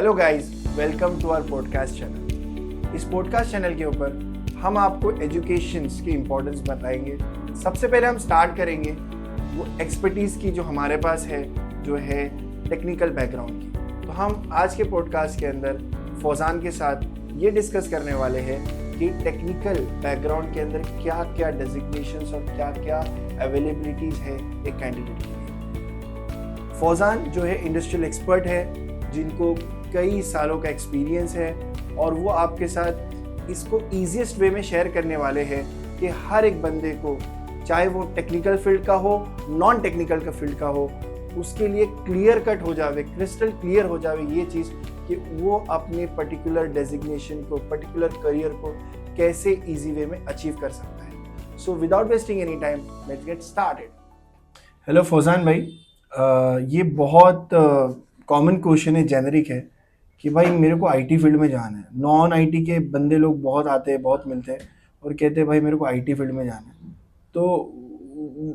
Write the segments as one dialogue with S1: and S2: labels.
S1: Hello guys, welcome to our podcast channel. इस podcast channel के ऊपर हम आपको एजुकेशन की इम्पोर्टेंस बताएंगे। सबसे पहले हम स्टार्ट करेंगे वो एक्सपर्टीज़ की जो हमारे पास है, जो है टेक्निकल बैकग्राउंड की। तो हम आज के पॉडकास्ट के अंदर फौजान के साथ ये डिस्कस करने वाले हैं कि टेक्निकल बैकग्राउंड के अंदर क्या क्या डेजिग्नेशंस और क्या क्या अवेलेबिलिटीज़ है एक कैंडिडेट के लिए। फौजान जो है इंडस्ट्रियल एक्सपर्ट है, जिनको कई सालों का एक्सपीरियंस है, और वो आपके साथ इसको ईजीएस्ट वे में शेयर करने वाले हैं कि हर एक बंदे को, चाहे वो टेक्निकल फील्ड का हो, नॉन टेक्निकल का फील्ड का हो, उसके लिए क्लियर कट हो जावे, क्रिस्टल क्लियर हो जावे ये चीज़ कि वो अपने पर्टिकुलर डेजिग्नेशन को, पर्टिकुलर करियर को कैसे इजी वे में अचीव कर सकता है। So without wasting any time, let's get started. Hello Fauzan भाई, ये बहुत कॉमन क्वेश्चन है, जेनरिक है कि भाई मेरे को आईटी फील्ड में जाना है। नॉन आईटी के बंदे लोग बहुत आते हैं, बहुत मिलते हैं और कहते हैं भाई मेरे को आईटी फील्ड में जाना है। तो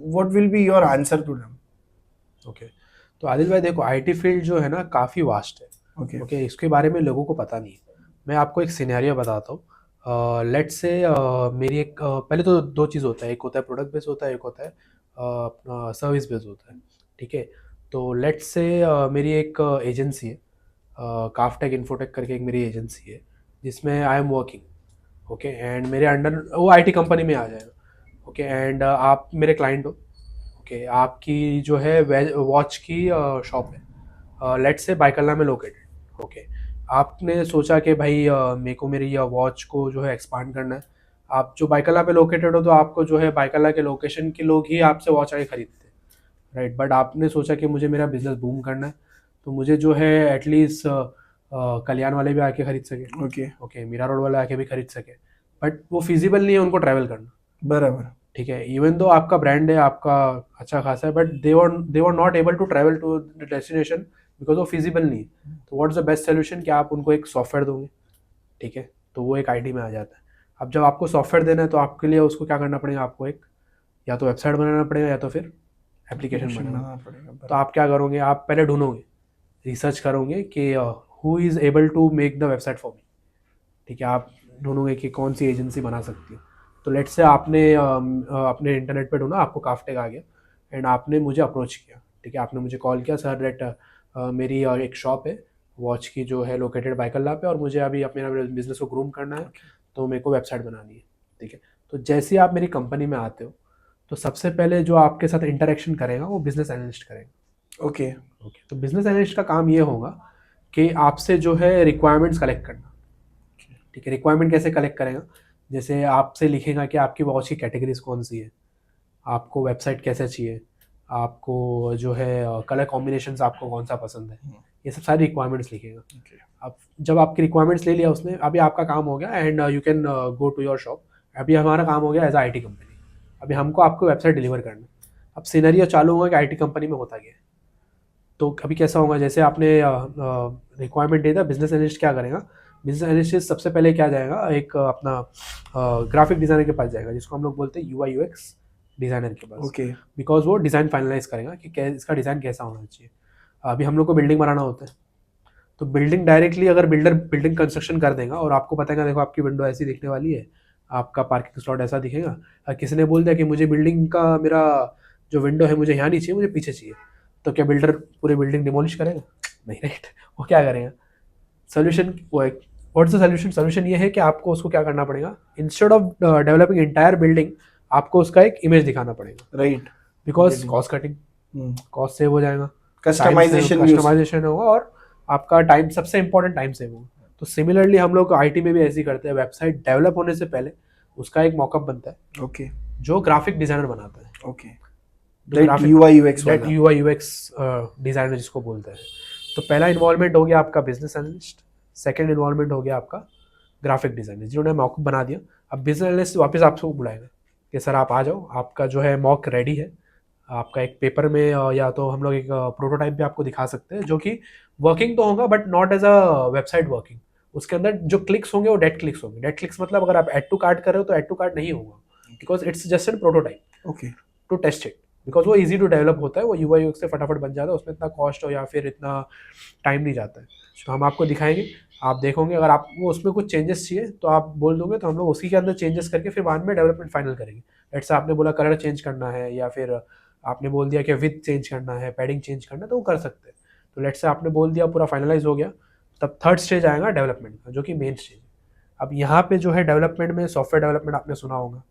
S1: what will be your answer to them?
S2: Okay तो आदिल भाई देखो, आईटी फील्ड जो है ना काफ़ी वास्ट है। ओके इसके बारे में लोगों को पता नहीं है। मैं आपको एक सिनेरियो बताता हूँ। लेट्स से मेरी एक पहले तो दो चीज़ होता है, एक होता है प्रोडक्ट बेस होता है, एक होता है अपना सर्विस बेस होता है। ठीक है, तो लेट्स से मेरी एक एजेंसी है, काफ्टेक इन्फोटेक करके एक मेरी एजेंसी है जिसमें I am working. Okay and मेरे अंडर वो आईटी कंपनी में आ जाएगा। ओके एंड आप मेरे क्लाइंट हो। ओके आपकी जो है वॉच की शॉप है, लेट्स से बाइकल्ला में लोकेटेड। ओके आपने सोचा कि भाई मेरे को मेरी वॉच को जो है एक्सपांड करना है। आप जो बाइकल्ला पे लोकेटेड हो तो आपको जो है बाइकल्ला के लोकेशन के लोग ही आपसे वॉच आके खरीदते हैं, राइट। बट आपने सोचा कि मुझे मेरा बिजनेस बूम करना है, तो मुझे जो है एटलीस्ट कल्याण वाले भी आके खरीद सके, ओके मीरा रोड वाले आके भी खरीद सके। बट वो फिजिबल नहीं है उनको ट्रैवल करना,
S1: बराबर।
S2: ठीक है। इवन दो आपका ब्रांड है, आपका अच्छा खासा है, but they were not able to travel to the destination because वो फिजिबल नहीं है। तो व्हाट्स द बेस्ट सोल्यूशन कि आप उनको एक सॉफ्टवेयर दोगे, ठीक है। तो वो एक आईटी में आ जाता है। अब जब आपको सॉफ्टवेयर देना है तो आपके लिए उसको क्या करना पड़ेगा, आपको एक या तो वेबसाइट बनाना पड़ेगा या तो फिर एप्लीकेशन बनाना पड़ेगा। तो आप क्या करोगे, आप पहले ढूंढोगे, रिसर्च करोगे कि who is able to make the website for me, ठीक है। आप ढूंढोगे कि कौन सी एजेंसी बना सकती है। तो लेट्स से आपने अपने इंटरनेट पे ढूंढा, आपको काफ्टेक आ गया एंड आपने मुझे अप्रोच किया, ठीक है। आपने मुझे कॉल किया, सर डेट मेरी एक शॉप है वॉच की जो है लोकेटेड बाइकल्ला पे, और मुझे अभी अपने बिजनेस को ग्रूम करना है, तो मेरे को वेबसाइट बनानी है, ठीक है। तो जैसे ही आप मेरी कंपनी में आते हो तो सबसे पहले जो आपके साथ इंटरेक्शन करेगा वो बिजनेस एनालिस्ट करेगा।
S1: ओके
S2: तो बिजनेस एनालिस्ट का काम ये होगा कि आपसे जो है रिक्वायरमेंट्स कलेक्ट करना, ठीक है। रिक्वायरमेंट कैसे कलेक्ट करेगा, जैसे आपसे लिखेगा कि आपकी वॉच की कैटेगरीज कौन सी है, आपको वेबसाइट कैसे चाहिए, आपको जो है कलर कॉम्बिनेशंस आपको कौन सा पसंद है, ये सब सारी रिक्वायरमेंट्स लिखेगा। अब जब आपकी रिक्वायरमेंट्स ले लिया उसने, अभी आपका काम हो गया and you can go to your shop. अभी हमारा काम हो गया एज आई टी कंपनी, अभी हमको आपको वेबसाइट डिलीवर करना। अब सिनेरियो चालू होगा कि आई टी कंपनी में होता गया है। तो अभी कैसा होगा, जैसे आपने रिक्वायरमेंट दे दिया, बिजनेस एनालिस्ट क्या करेगा, बिजनेस एनालिस्ट सबसे पहले क्या जाएगा, एक अपना ग्राफिक डिज़ाइनर के पास जाएगा, जिसको हम लोग बोलते हैं यूआई यूएक्स डिज़ाइनर के पास।
S1: ओके
S2: बिकॉज वो डिज़ाइन फाइनलाइज करेगा कि इसका डिज़ाइन कैसा होना चाहिए। अभी हम लोग को बिल्डिंग बनाना होता है, तो बिल्डिंग डायरेक्टली अगर बिल्डर बिल्डिंग कंस्ट्रक्शन कर देगा और आपको बताएगा देखो आपकी विंडो ऐसी दिखने वाली है, आपका पार्किंग स्लॉट ऐसा दिखेगा, किसी ने बोल दिया कि मुझे बिल्डिंग का मेरा जो विंडो है मुझे यहाँ नहीं चाहिए, मुझे पीछे चाहिए, तो क्या बिल्डर पूरे बिल्डिंग डिमोलिश करेगा? नहीं, राइट। वो क्या करेगा, सोल्यूशन वो एक व्हाट्स द सोल्यूशन, सोल्यूशन ये है कि आपको उसको क्या करना पड़ेगा, instead of developing entire building आपको उसका एक इमेज दिखाना पड़ेगा,
S1: right.
S2: Because cost cutting, cost save हो जाएगा,
S1: कस्टमाइजेशन
S2: होगा, और आपका टाइम, सबसे इंपॉर्टेंट टाइम सेव होगा। तो सिमिलरली हम लोग आईटी में भी ऐसे ही करते हैं, वेबसाइट डेवलप होने से पहले उसका एक मॉकअप बनता है,
S1: ओके,
S2: जो ग्राफिक डिजाइनर बनाता है,
S1: ओके, यूआई यूएक्स
S2: डिजाइनर जिसको बोलते हैं। तो पहला इन्वॉल्वमेंट हो गया आपका बिजनेस एनालिस्ट, सेकंड इन्वॉल्वमेंट हो गया आपका ग्राफिक डिजाइनर, जिन्होंने मॉकअप बना दिया। अब बिजनेस एनालिस्ट वापस आपको बुलाएगा कि सर आप आ जाओ, आपका जो है मॉक रेडी है, आपका एक पेपर में या तो हम लोग एक प्रोटोटाइप भी आपको दिखा सकते हैं, जो कि वर्किंग तो होगा but not as a website working. उसके अंदर जो क्लिक्स होंगे वो डेड क्लिक्स होंगे। डेड क्लिक्स मतलब अगर आप एड टू कार्ट कर रहे हो तो एड टू कार्ट नहीं होगा, because it's just an prototype
S1: okay
S2: to test it. Because वो इजी टू डेवलप होता है, वो यूआई यूएक्स से फटाफट बन जाता है, उसमें इतना कॉस्ट हो या फिर इतना टाइम नहीं जाता है। तो हम आपको दिखाएंगे, आप देखोगे, अगर आपको उसमें कुछ चेंजेस चाहिए तो आप बोल दोगे तो हम लोग उसी के अंदर चेंजेस करके फिर बाद में डेवलपमेंट फाइनल करेंगे। लेट्स से आपने बोला कलर चेंज करना है या फिर आपने बोल दिया कि विथ चेंज करना है, पैडिंग चेंज करना है, तो वो कर सकते हैं। तो लेट्स से आपने बोल दिया पूरा फाइनलाइज हो गया, तब थर्ड स्टेज आएगा डेवलपमेंट का, जो कि मेन स्टेज है। अब यहाँ पे जो है डेवलपमेंट में सॉफ्टवेयर डेवलपमेंट आपने सुना होगा,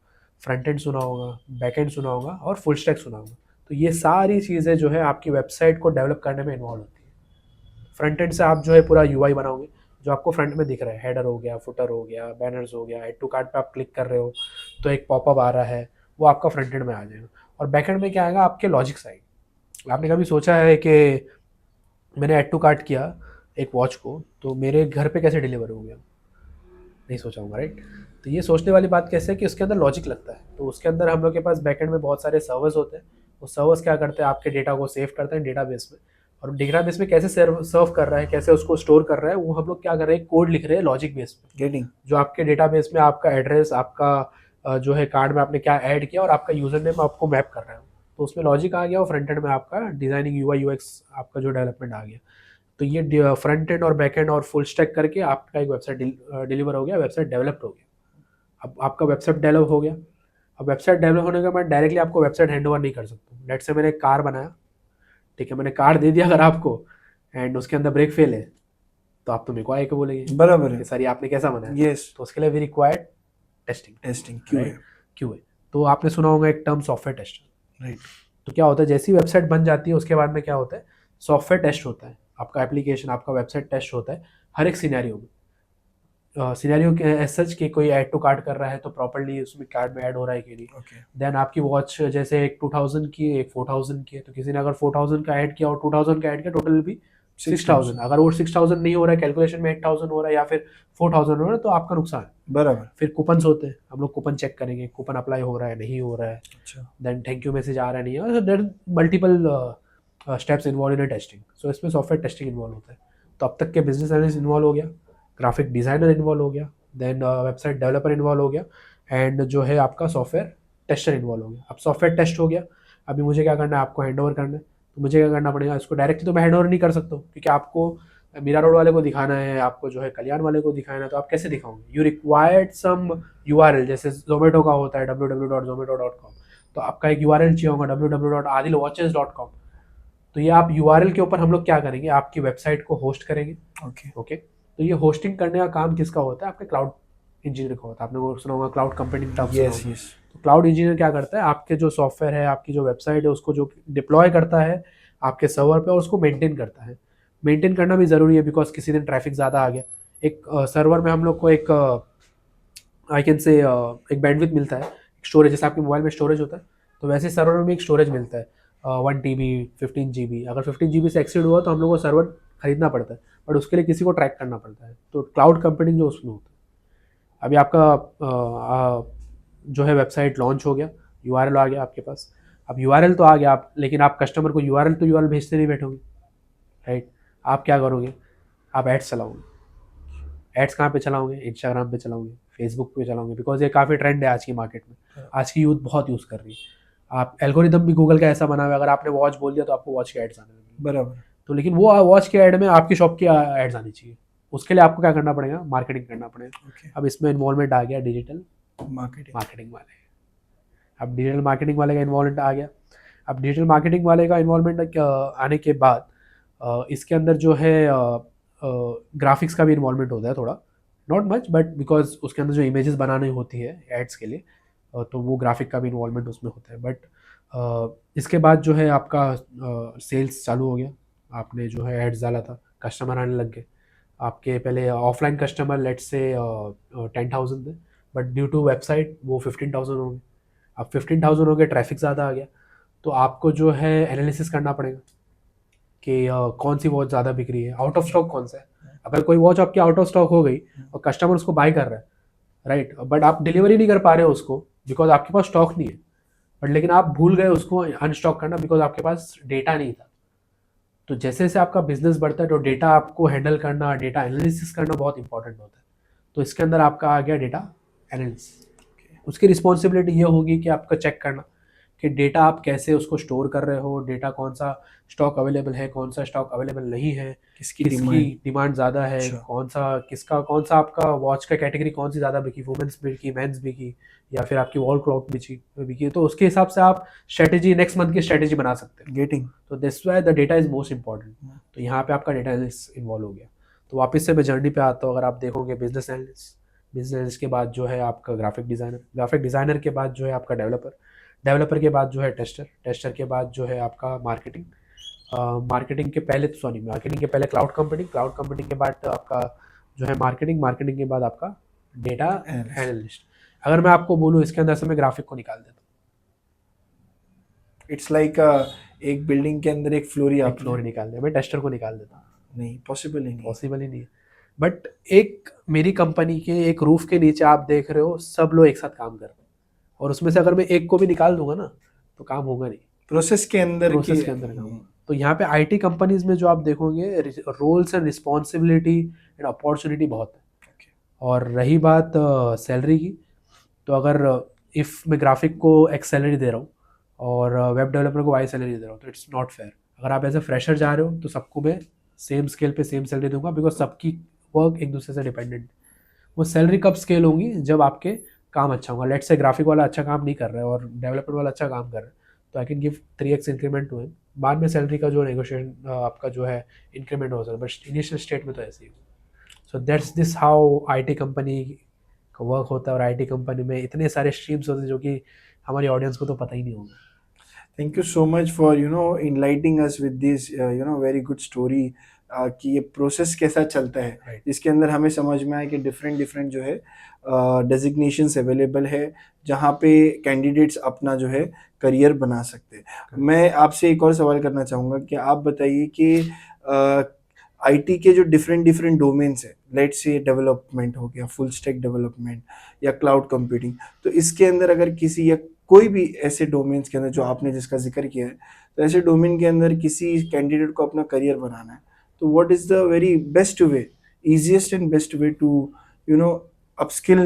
S2: फ्रंट एंड सुना होगा, बैक एंड सुना होगा और फुल स्टैक सुना होगा। तो ये सारी चीज़ें जो है आपकी वेबसाइट को डेवलप करने में इन्वॉल्व होती है। फ्रंट एंड से आप जो है पूरा यूआई बनाओगे, जो आपको फ्रंट में दिख रहा है, हेडर हो गया, फुटर हो गया, बैनर्स हो गया, एड टू कार्ट पे आप क्लिक कर रहे हो तो एक पॉपअप आ रहा है, वो आपका फ्रंट एंड में आ जाएगा। और बैक एंड में क्या आएगा, आपके लॉजिक साइड। आपने कभी सोचा है कि मैंने एड टू कार्ट किया एक वॉच को, तो मेरे घर पे कैसे डिलीवर हो गया? नहीं सोचा होगा, राइट? तो ये सोचने वाली बात कैसे है कि उसके अंदर लॉजिक लगता है। तो उसके अंदर हम लोग के पास बैकएंड में बहुत सारे सर्वर्स होते हैं। वो सर्वर्स क्या करते हैं, आपके डेटा को सेव करते हैं डेटाबेस में, और डेटाबेस में कैसे सर्व कर रहा है, कैसे उसको स्टोर कर रहा है, वो हम लोग क्या कर रहे हैं, कोड लिख रहे हैं लॉजिक बेस पे।
S1: गेटिंग
S2: जो आपके डेटाबेस में आपका एड्रेस, आपका जो है कार्ड में आपने क्या ऐड किया और आपका यूजर नेम आपको मैप कर रहा है, तो उसमें लॉजिक आ गया और फ्रंट एंड में आपका डिजाइनिंग यूआई यूएक्स आपका जो डेवलपमेंट आ गया। तो ये फ्रंट एंड और बैक एंड और फुल स्टैक करके आपका एक वेबसाइट डिलीवर हो गया, वेबसाइट डेवलप्ड हो गया। अब आपका वेबसाइट डेवलप हो गया। अब वेबसाइट डेवलप होने के बाद डायरेक्टली आपको वेबसाइट हैंड ओवर नहीं कर सकता। लेट्स से मैंने एक कार बनाया, ठीक है, मैंने कार दे दिया अगर आपको, एंड उसके अंदर ब्रेक फेल है, तो आप तो मेरे को आए के बोलेंगे
S1: बराबर है
S2: कि सर ये आपने कैसा बनाया?
S1: यस
S2: तो उसके लिए वी रिक्वायर्ड टेस्टिंग क्यूए। तो आपने सुना होगा एक टर्म सॉफ्टवेयर टेस्टर,
S1: राइट।
S2: तो क्या होता है, जैसी वेबसाइट बन जाती है उसके बाद में क्या होता है, सॉफ्टवेयर टेस्ट होता है, आपका एप्लीकेशन, आपका वेबसाइट टेस्ट होता है हर एक सिनेरियो में। सिनेरियो के एज सच कि कोई ऐड टू कार्ट कर रहा है तो प्रॉपर्ली उसमें कार्ड में ऐड हो रहा है कि नहीं।
S1: ओके
S2: देन आपकी वॉच जैसे एक 2000 की है, एक 4000 की है, तो किसी ने अगर 4000 का ऐड किया और 2000 का ऐड किया, टोटल भी 6000। अगर वो 6000 नहीं हो रहा है, कैलकुलेशन में 8000 हो रहा है या फिर 4000 हो रहा है, तो आपका नुकसान है।
S1: बराबर।
S2: फिर कूपन्स होते हैं, हम लोग कूपन चेक करेंगे, कूपन अप्लाई हो रहा है नहीं हो रहा है,
S1: अच्छा
S2: देन थैंक यू मैसेज आ रहा है नहीं है, then multiple steps involve in testing. So इसमें सॉफ्टवेयर टेस्टिंग इन्वॉल्व होता है। तो अब तक के बिजनेस एनालिस्ट इन्वॉल्व हो गया, ग्राफिक डिज़ाइनर इन्वॉल्व हो गया, देन वेबसाइट डेवलपर इन्वॉल्व हो गया, एंड जो है आपका सॉफ्टवेयर टेस्टर इन्वॉल्व हो गया। अब सॉफ्टवेयर टेस्ट हो गया, अभी मुझे क्या करना है, आपको हैंड ओवर करना है। तो मुझे क्या करना पड़ेगा, इसको डायरेक्टली तो मैं हैंड ओवर नहीं कर सकता हूँ, क्योंकि आपको मीरा रोड वाले को दिखाना है, आपको जो है कल्याण वाले को दिखाना है, तो आप कैसे दिखाओगे? यू रिक्वायर्ड सम यूआरएल, जैसे जोमेटो का होता है www.zomato.com, तो आपका एक यूआरएल चाहिए होगा www.adilwatches.com। तो ये आप यूआरएल के ऊपर हम लोग क्या करेंगे, आपकी वेबसाइट को होस्ट करेंगे। ओके तो ये होस्टिंग करने का काम किसका होता है? आपके क्लाउड इंजीनियर का होता है। आपने वो सुना होगा cloud computing term.
S1: Yes yes.
S2: तो क्लाउड इंजीनियर क्या करता है, आपके जो सॉफ्टवेयर है, आपकी जो वेबसाइट है, उसको जो डिप्लॉय करता है आपके सर्वर पे और उसको मेंटेन करता है। मेंटेन करना भी ज़रूरी है, बिकॉज किसी दिन ट्रैफिक ज़्यादा आ गया, एक सर्वर में हम लोग को एक आई कैन से एक बैंडविड्थ मिलता है, स्टोरेज, जैसे आपके मोबाइल में स्टोरेज होता है, तो वैसे सर्वर में भी एक स्टोरेज मिलता है 1 TB 15 GB। अगर 15 GB से एक्सीड हुआ तो हम लोग को सर्वर खरीदना पड़ता है, बट उसके लिए किसी को ट्रैक करना पड़ता है। तो क्लाउड कंप्यूटिंग जो उसमें होता है। अभी आपका जो है वेबसाइट लॉन्च हो गया, यूआरएल आ गया आपके पास। अब यूआरएल तो आ गया, आप लेकिन आप कस्टमर को यूआरएल तो यूआरएल भेजते नहीं बैठोगे, राइट? आप क्या करोगे, आप एड्स चलाओगे। एड्स कहाँ पे चलाओगे? इंस्टाग्राम पे चलाओगे, फेसबुक पे चलाओगे, बिकॉज ये काफ़ी ट्रेंड है आज की मार्केट में, आज की यूथ बहुत यूज़ कर रही है। आप एल्गोरिदम भी गूगल का ऐसा बना हुआ है, अगर आपने वॉच बोल दिया तो आपको वॉच के एड्स आने लगेंगे।
S1: बराबर।
S2: तो लेकिन वो वॉच के ऐड में आपकी शॉप की एड्स आनी चाहिए, उसके लिए आपको क्या करना पड़ेगा, मार्केटिंग करना पड़ेगा।
S1: ओके
S2: अब इसमें इन्वॉल्वमेंट आ गया डिजिटल
S1: मार्केटिंग
S2: वाले। अब डिजिटल मार्केटिंग वाले का इन्वॉल्वमेंट आ गया। अब डिजिटल मार्केटिंग वाले का इन्वॉल्वमेंट आने के बाद इसके अंदर जो है ग्राफिक्स का भी इन्वॉल्वमेंट होता है थोड़ा, नॉट मच, बट बिकॉज उसके अंदर जो इमेजेस बनानी होती है एड्स के लिए, तो वो ग्राफिक का भी इन्वॉल्वमेंट उसमें होता है। बट इसके बाद जो है आपका सेल्स चालू हो गया, आपने जो है एड्स डाला था, कस्टमर आने लग गए आपके। पहले ऑफलाइन कस्टमर लेट्स से 10,000 थे, बट ड्यू टू वेबसाइट वो 15,000 हो गए। अब 15,000 हो गए, ट्रैफिक ज़्यादा आ गया, तो आपको जो है एनालिसिस करना पड़ेगा कि कौन सी वॉच ज़्यादा बिक रही है, आउट ऑफ स्टॉक कौन सा है। अगर कोई वॉच आपकी आउट ऑफ स्टॉक हो गई और कस्टमर उसको बाय कर रहा है, राइट, बट आप डिलीवरी नहीं कर पा रहे हो उसको बिकॉज आपके पास स्टॉक नहीं है, बट लेकिन आप भूल गए उसको अनस्टॉक करना बिकॉज आपके पास डेटा नहीं था। तो जैसे जैसे आपका बिजनेस बढ़ता है तो डेटा आपको हैंडल करना, डेटा एनालिसिस करना बहुत इंपॉर्टेंट होता है। तो इसके अंदर आपका आ गया डेटा एनालिसिस। उसकी रिस्पॉन्सिबिलिटी ये होगी कि आपका चेक करना कि डेटा आप कैसे उसको स्टोर कर रहे हो, डेटा कौन सा स्टॉक अवेलेबल है, कौन सा स्टॉक अवेलेबल नहीं है,
S1: किसकी
S2: किसकी
S1: डिमांड।
S2: डिमांड ज़्यादा है,
S1: अच्छा।
S2: कौन सा आपका वॉच का कैटेगरी कौन सी ज़्यादा बिकी, वुमेंस बिकी, मेंस बिकी, या फिर आपकी वॉल क्लॉक बिकी, तो उसके हिसाब से आप स्ट्रेटेजी नेक्स्ट मंथ की स्ट्रेटेजी बना सकते हो।
S1: गेटिंग।
S2: तो this why the data is most important. तो यहाँ पे आपका डेटा एनालिस्ट इन्वॉल्व हो गया। तो वापस से मैं जर्नी पे आता हूँ। अगर आप देखोगे बिजनेस एनालिस्ट के बाद जो है आपका ग्राफिक डिज़ाइनर के बाद जो है आपका डेवलपर के बाद जो है टेस्टर के बाद जो है आपका मार्केटिंग के पहले क्लाउड कंप्यूटिंग के बाद आपका जो है मार्केटिंग के बाद आपका डेटा एनालिस्ट। अगर मैं आपको बोलूँ इसके अंदर से मैं ग्राफिक को निकाल देता हूँ।
S1: इट्स लाइक एक बिल्डिंग के अंदर एक फ्लोर
S2: निकाल दिया, मैं टेस्टर को निकाल देता हूँ।
S1: नहीं, पॉसिबल ही नहीं।
S2: बट एक मेरी कंपनी के एक रूफ के नीचे आप देख रहे हो सब लोग एक साथ काम कर रहे हैं, और उसमें से अगर मैं एक को भी निकाल दूंगा ना तो काम होगा नहीं,
S1: प्रोसेस के अंदर
S2: काम। तो यहाँ पे आईटी कंपनीज में जो आप देखोगे roles and responsibility and opportunity बहुत है। और रही बात सैलरी की, तो अगर इफ़ मैं ग्राफिक को एक्स सैलरी दे रहा हूँ और वेब डेवलपर को वाई सैलरी दे रहा हूँ तो इट्स नॉट फेयर। अगर आप एज ए फ्रेशर जा रहे हो तो सबको मैं सेम स्केल पे सेम सैलरी दूंगा, बिकॉज सबकी वर्क एक दूसरे से डिपेंडेंट। वो सैलरी कब स्केल होंगी जब आपके काम अच्छा होगा। लेट्स से ग्राफिक वाला अच्छा काम नहीं कर रहा है और डेवलपर वाला अच्छा काम कर रहा है, तो I can give 3x increment to him. बाद में सैलरी का जो नेगोशिएशन आपका जो है इंक्रीमेंट हो सकता है, बट इनिशियल स्टेट में तो ऐसे ही। So that's this how IT company का वर्क होता है। और आईटी कंपनी में इतने सारे स्ट्रीम्स होते हैं जो कि हमारी ऑडियंस को तो पता ही नहीं होगा।
S1: Thank you so much for enlightening us with this very good story कि ये प्रोसेस कैसा चलता है,
S2: Right.
S1: जिसके अंदर हमें समझ में आया कि डिफरेंट जो है डेजिग्नेशंस अवेलेबल है जहाँ पे कैंडिडेट्स अपना जो है करियर बना सकते हैं। मैं आपसे एक और सवाल करना चाहूँगा कि आप बताइए कि आईटी के जो डिफरेंट डोमेन्स है, लेट्स से डेवलपमेंट हो गया, फुल स्टैक डेवलपमेंट या क्लाउड कंप्यूटिंग, तो इसके अंदर अगर किसी या कोई भी ऐसे डोमेन्स के अंदर जो आपने जिसका जिक्र किया है, तो ऐसे डोमेन के अंदर किसी कैंडिडेट को अपना करियर बनाना है, तो what is the very best way, easiest and best way to upskill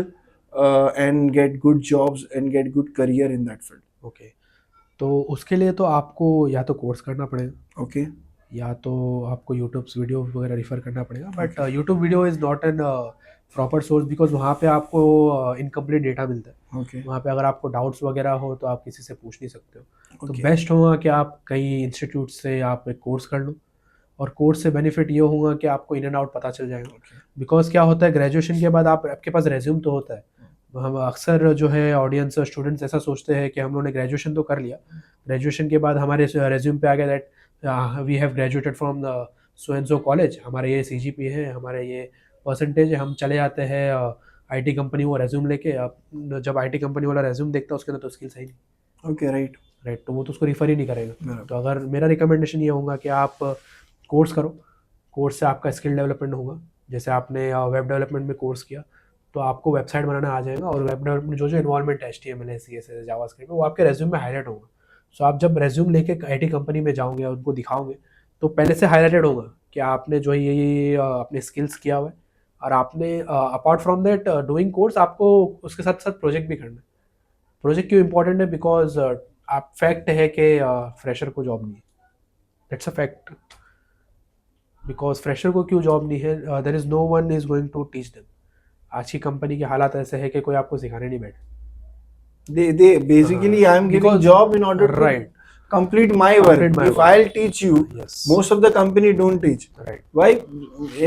S1: and get good jobs and get good career in that field?
S2: Okay, तो उसके लिए तो आपको या तो कोर्स करना पड़ेगा,
S1: ओके,
S2: या तो आपको यूट्यूब वीडियो वगैरह रेफर करना पड़ेगा। But YouTube video is not an proper source, because वहाँ पे आपको इनकम्प्लीट डेटा मिलता है।
S1: ओके,
S2: वहाँ पे अगर आपको डाउट्स वगैरह हो तो आप किसी से पूछ नहीं सकते हो। तो
S1: Okay.
S2: बेस्ट होगा कि आप कई इंस्टीट्यूट से आप एक कोर्स कर लो, और कोर्स से बेनिफिट ये होगा कि आपको इन एंड आउट पता चल जाएगा। बिकॉज क्या होता है, ग्रेजुएशन के बाद आपके पास रेज्यूम तो होता है। हम अक्सर जो है ऑडियंस स्टूडेंट्स ऐसा सोचते हैं कि हम लोगों ने ग्रेजुएशन तो कर लिया, ग्रेजुएशन के बाद हमारे रेज्यूम पे आ गया that we have graduated from the so and so college, हमारे ये CGPA है, हमारे ये परसेंटेज है, हम चले जाते हैं आईटी कंपनी वो रेज्यूम लेके। अब जब आईटी कंपनी वाला रेज्यूम देखता है उसके अंदर तो स्किल्स है ही नहीं।
S1: ओके, राइट,
S2: तो वो तो उसको रिफ़र ही नहीं करेगा।
S1: बराबर।
S2: तो अगर मेरा रिकमेंडेशन ये होगा कि आप कोर्स करो, कोर्स से आपका स्किल डेवलपमेंट होगा। जैसे आपने वेब डेवलपमेंट में कोर्स किया तो आपको वेबसाइट बनाना आ जाएगा, और वेब डेवलपमेंट जो इन्वॉल्वमेंट HTML है, CSS है, जावास्क्रिप्ट है, वो आपके रेज्यूम में हाईलाइट होगा। सो आप जब रेज्यूम लेके आईटी कंपनी में जाओगे और उनको दिखाओगे तो पहले से हाईलाइटेड होगा कि आपने जो है ये अपने स्किल्स किया हुआ है, और आपने apart from that doing course आपको उसके साथ साथ प्रोजेक्ट भी करना है। प्रोजेक्ट क्यों इंपॉर्टेंट है? बिकॉज आप फैक्ट है कि फ्रेशर को जॉब नहीं है, that's a fact. Because fresher को क्यों जॉब नहीं है? There is no one is going to teach them. आज की कंपनी के हालात ऐसे है कि कोई आपको सिखाने नहीं बैठे।
S1: They basically I am giving
S2: Because-
S1: job in order to
S2: right,
S1: complete my work.
S2: Complete my
S1: If
S2: work.
S1: I'll teach you,
S2: yes,
S1: most of the company don't teach.
S2: right,
S1: Why?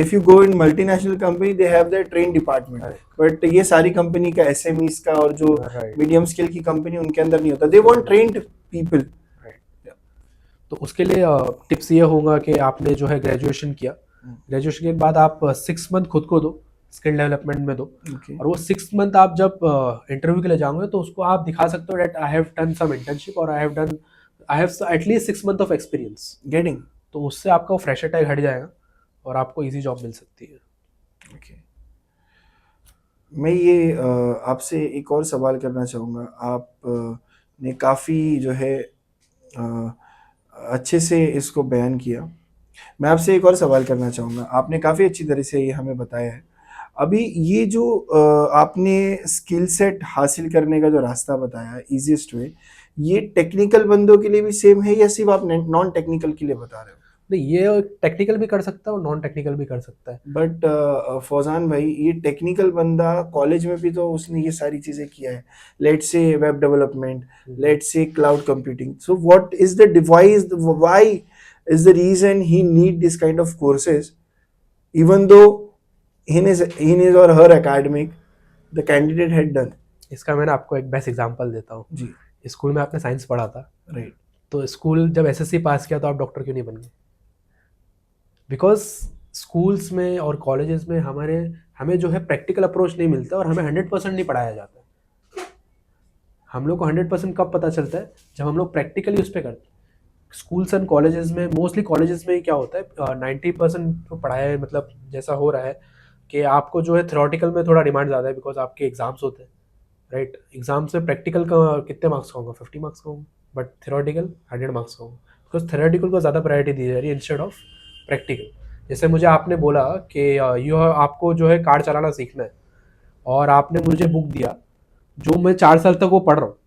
S1: If you go in multinational company, they have their train department.
S2: right,
S1: But ये सारी company का SMEs का और जो
S2: right,
S1: medium scale की company उनके अंदर नहीं होता। They want trained people.
S2: right. तो उसके लिए टिप्स ये होगा कि आपने जो है ग्रेजुएशन किया, ग्रेजुएशन के बाद आप 6 मंथ खुद को दो, स्किल डेवलपमेंट में दो।
S1: Okay.
S2: और वो 6 मंथ आप जब इंटरव्यू के लिए जाओगे तो उसको आप दिखा सकते हो that I have done some internship, और I have at least 6 month of experience.
S1: Getting.
S2: तो उससे आपका फ्रेशर टैग हट जाएगा और आपको इजी जॉब मिल सकती है।
S1: Okay. मैं ये आपसे एक और सवाल करना चाहूँगा। आप ने काफ़ी जो है अच्छे से इसको बयान किया। मैं आपसे एक और सवाल करना चाहूँगा। आपने काफ़ी अच्छी तरह से ये हमें बताया है। अभी ये जो आपने स्किल सेट हासिल करने का जो रास्ता बताया, ईजीएस्ट वे, ये टेक्निकल बंदों के लिए भी सेम है या सिर्फ आप नॉन टेक्निकल के लिए बता रहे हो?
S2: नहीं, ये टेक्निकल भी कर सकता है और नॉन टेक्निकल भी कर सकता है।
S1: बट फौजान भाई, ये टेक्निकल बंदा कॉलेज में भी तो उसने ये सारी चीजें किया है, let's say web development, let's say cloud computing, so what is the device, why is the reason he need this kind of courses, even though in his or her academic the candidate had done?
S2: इसका मैं आपको एक best example देता हूँ
S1: जी।
S2: School में आपने science पढ़ा था,
S1: राइट।
S2: तो स्कूल जब एसएससी पास किया तो आप डॉक्टर क्यों नहीं बन गए? बिकॉज स्कूल्स में और कॉलेजेस में हमें जो है प्रैक्टिकल अप्रोच नहीं मिलता और हमें 100% नहीं पढ़ाया जाता। हम लोग को 100% कब पता चलता है? जब हम लोग प्रैक्टिकली उस पर करते हैं। स्कूल्स एंड कॉलेजेस में, मोस्टली कॉलेजेस में क्या होता है, 90% तो पढ़ाया, मतलब जैसा हो रहा है कि आपको जो है थ्योरेटिकल में थोड़ा डिमांड ज़्यादा है, बिकॉज आपके एग्जाम्स होते हैं, राइट? एग्जाम से प्रैक्टिकल का कितने मार्क्स का होगा? 50 मार्क्स का होगा, बट थ्योरेटिकल 100 मार्क्स का होगा, बिकॉज थ्योरेटिकल को ज़्यादा प्रायोरिटी दी जा रही है इंस्टेड ऑफ प्रैक्टिकल। जैसे मुझे आपने बोला कि आपको जो है कार चलाना सीखना है, और आपने मुझे बुक दिया जो मैं 4 साल तक वो पढ़ रहा हूँ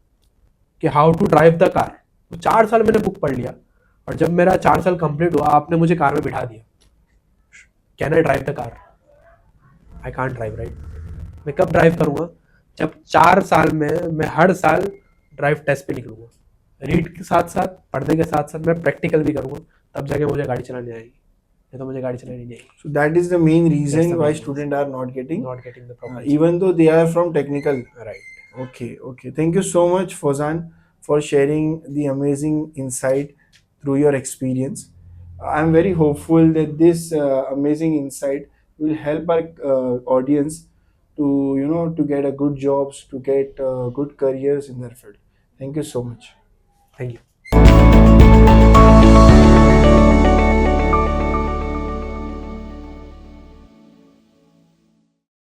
S2: कि how to drive the car. तो 4 साल मैंने बुक पढ़ लिया, और जब मेरा 4 साल कंप्लीट हुआ आपने मुझे कार में बिठा दिया, can I drive the car? I can't drive, right? मैं कब ड्राइव करूँगा? जब 4 साल में मैं हर साल ड्राइव टेस्ट पे निकलूँगा, रीड के साथ साथ, पढ़ने के साथ साथ मैं प्रैक्टिकल भी करूँगा, तब जाके मुझे गाड़ी चलानी आएगी, नहीं तो मुझे गाड़ी चलानी नहीं आएगी।
S1: So that is the main reason
S2: the
S1: why
S2: main
S1: students are not getting
S2: the proper
S1: even though they are from technical.
S2: right.
S1: Okay. Thank you so much, Fozan, for sharing the amazing insight through your experience. I'm very hopeful that this amazing insight will help our audience to to get a good jobs, to get good careers in their field. Thank you so much.
S2: Thank you.